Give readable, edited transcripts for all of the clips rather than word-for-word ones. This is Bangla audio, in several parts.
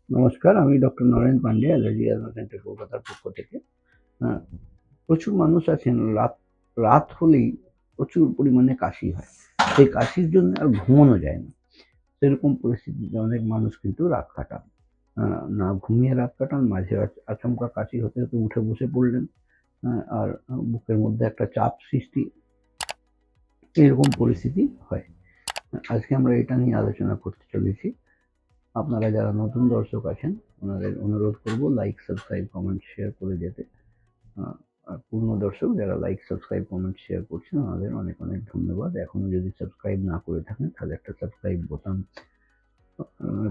নমস্কার, আমি doctor Naren Pande, allergy centre কলকাতার পক্ষ থেকে। হ্যাঁ, প্রচুর মানুষ আছেন রাত রাত হলেই প্রচুর পরিমাণে কাশি হয়। সেই কাশির জন্য আর ঘুমানো যায় না। সেরকম পরিস্থিতিতে অনেক মানুষ কিন্তু রাত কাটান। না ঘুমিয়ে রাত কাটান, মাঝে আচমকা কাশি হতে, হতে উঠে বসে পড়লেন। আর বুকের মধ্যে একটা চাপ সৃষ্টি, এরকম পরিস্থিতি হয়। আজকে আমরা এটা নিয়ে আলোচনা করতে চলেছি। আপনারা যারা নতুন দর্শক আছেন, ওনাদের অনুরোধ করব লাইক, সাবস্ক্রাইব, কমেন্ট, শেয়ার করে যেতে। আর পুরনো দর্শক যারা লাইক, সাবস্ক্রাইব, কমেন্ট, শেয়ার করছেন, ওনাদের অনেক অনেক ধন্যবাদ। এখনো যদি সাবস্ক্রাইব না করে থাকেন, তাহলে একটা সাবস্ক্রাইব বোতাম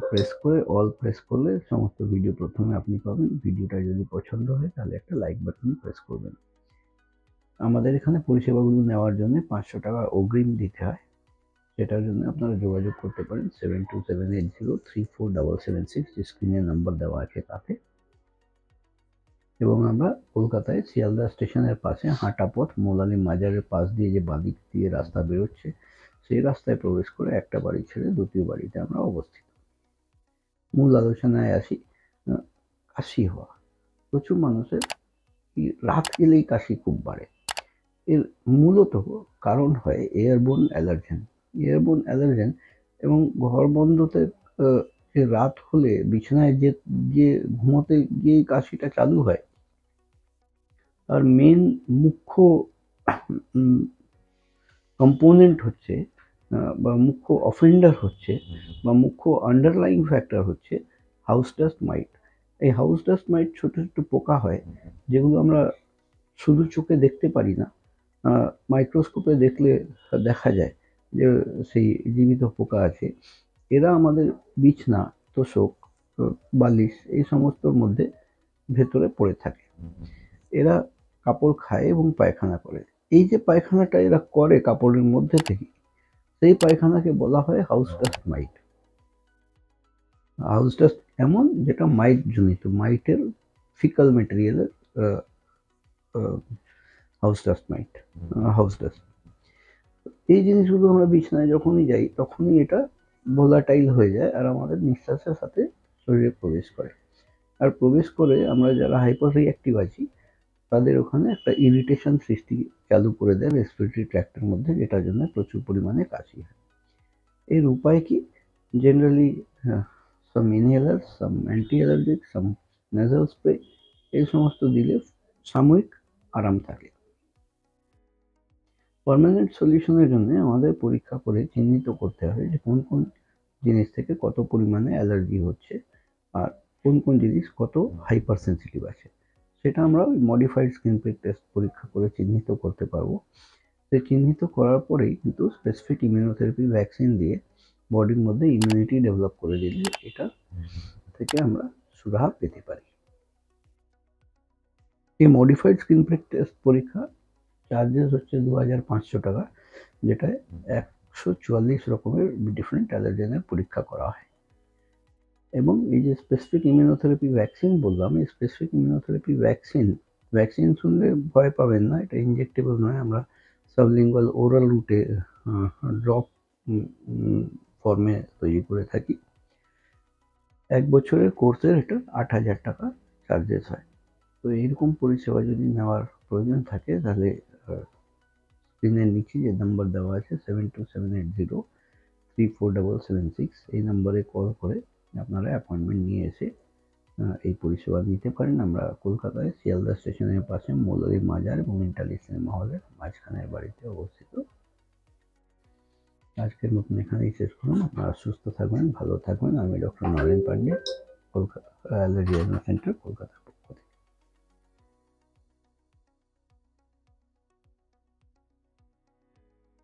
প্রেস করে অল প্রেস করলে সমস্ত ভিডিও প্রথমে আপনি পাবেন। ভিডিওটা যদি পছন্দ হয় তাহলে একটা লাইক বাটন প্রেস করবেন। আমাদের এখানে পরিষেবাগুলো নেওয়ার জন্য 500 টাকা অগ্রিম দিতে হয়। সেটার জন্য আপনারা যোগাযোগ করতে পারেন 7278034776, যে স্ক্রিনে নাম্বার দেওয়া আছে তাতে। এবং আমরা কলকাতায় শিয়ালদা স্টেশনের পাশে হাঁটা পথ, মোলালি মাজারের পাশ দিয়ে যে বাঁদিক দিয়ে রাস্তা বেরোচ্ছে, সেই রাস্তায় প্রবেশ করে একটা বাড়ি ছেড়ে দ্বিতীয় বাড়িতে আমরা অবস্থিত। মূল আলোচনায় আসি। কাশি হওয়া প্রচুর মানুষের রাত গেলেই কাশি খুব বাড়ে। এর মূলত কারণ হয় এয়ারবোর্ন অ্যালার্জেন। এয়ারবোর্ন অ্যালার্জেন এবং ঘর বন্ধতে যে রাত হলে বিছানায় যে ঘুমোতে গিয়েই কাশিটা চালু হয়, আর মেন মুখ্য কম্পোনেন্ট হচ্ছে বা মুখ্য অফেন্ডার হচ্ছে বা মুখ্য আন্ডারলাইং ফ্যাক্টর হচ্ছে হাউস ডাস্ট মাইট। এই হাউস ডাস্ট মাইট ছোট ছোট পোকা হয়, যেগুলো আমরা শুধু চোখে দেখতে পারি না, মাইক্রোস্কোপে দেখলে দেখা যায় যে সেই জীবিত পোকা আছে। এরা আমাদের বিছনা, তোষক, বালিশ এই সমস্তর মধ্যে ভেতরে পড়ে থাকে। এরা কাপড় খায় এবং পায়খানা করে। এই যে পায়খানাটা এরা করে কাপড়ের মধ্যে থেকে, সেই পায়খানাকে বলা হয় house dust mite. House dust এমন যেটা মাইট জনিত, মাইটের ফিকাল মেটেরিয়ালের house dust mite, house dust. এই জিনিসগুলো আমরা বিছানায় যখনই যাই তখনই এটা ভোলাটাইল হয়ে যায় আর আমাদের নিঃশ্বাসের সাথে শরীরে প্রবেশ করে। আর প্রবেশ করে আমরা যারা হাইপার রিঅ্যাক্টিভ আছি, তাদের ওখানে একটা ইরিটেশন সৃষ্টি চালু করে দেয় রেসপিরেটরি ট্র্যাক্টের মধ্যে, যেটার জন্য প্রচুর পরিমাণে কাশি হয়। এর উপায় কি? জেনারেলি সাম ইনহেলার, সাম অ্যান্টি অ্যালার্জিক, সাম নেজাল স্প্রে, এই সমস্ত দিলে সাময়িক আরাম থাকে। পার্মানেন্ট সলিউশনের জন্য আমাদের পরীক্ষা করে চিহ্নিত করতে হয় যে কোন কোন জিনিস থেকে কত পরিমাণে অ্যালার্জি হচ্ছে আর কোন কোন জিনিস কত হাইপার সেন্সিটিভ আছে। সেটা আমরা ওই মডিফাইড স্কিন প্রিক টেস্ট পরীক্ষা করে চিহ্নিত করতে পারবো। সেই চিহ্নিত করার পরেই কিন্তু স্পেসিফিক ইমিউনোথেরাপি ভ্যাকসিন দিয়ে বডির মধ্যে ইমিউনিটি ডেভেলপ করে দিলে এটা থেকে আমরা সুরাহা পেতে পারি। এই মডিফাইড স্কিন প্রিক টেস্ট পরীক্ষা চার্জেস হচ্ছে 2500 টাকা, যেটায় 144 রকমের ডিফারেন্ট অ্যালার্জেনের পরীক্ষা করা হয়। এবং এই যে স্পেসিফিক ইমিউনোথেরাপি ভ্যাকসিন বললাম, এই স্পেসিফিক ইমিউনোথেরাপি ভ্যাকসিন শুনলে ভয় পাবেন না, এটা ইনজেক্টেবল নয়। আমরা সাবলিঙ্গুয়াল ওরাল রুটে ড্রপ ফর্মে তৈরি করে থাকি। 1 বছরের কোর্সের এটা 8000 টাকা চার্জেস হয়। তো এইরকম পরিষেবা যদি নেওয়ার প্রয়োজন থাকে তাহলে স্ক্রিনের নিচে যে নাম্বার দেওয়া আছে 7278034776, এই নাম্বারে কল করে আপনারা অ্যাপয়েন্টমেন্ট নিয়ে এসে এই পরিষেবা নিতে পারেন। আমরা কলকাতায় শিয়ালদা স্টেশনের পাশে মৌলালী মাজার এবং ইন্টালি সিনেমা হলের মাঝখানের বাড়িতে অবস্থিত। আজকের মতন এখানেই শেষ করুন। আপনারা সুস্থ থাকবেন, ভালো থাকবেন। আমি doctor Naren Pande, Kolkata allergy centre, Kolkata.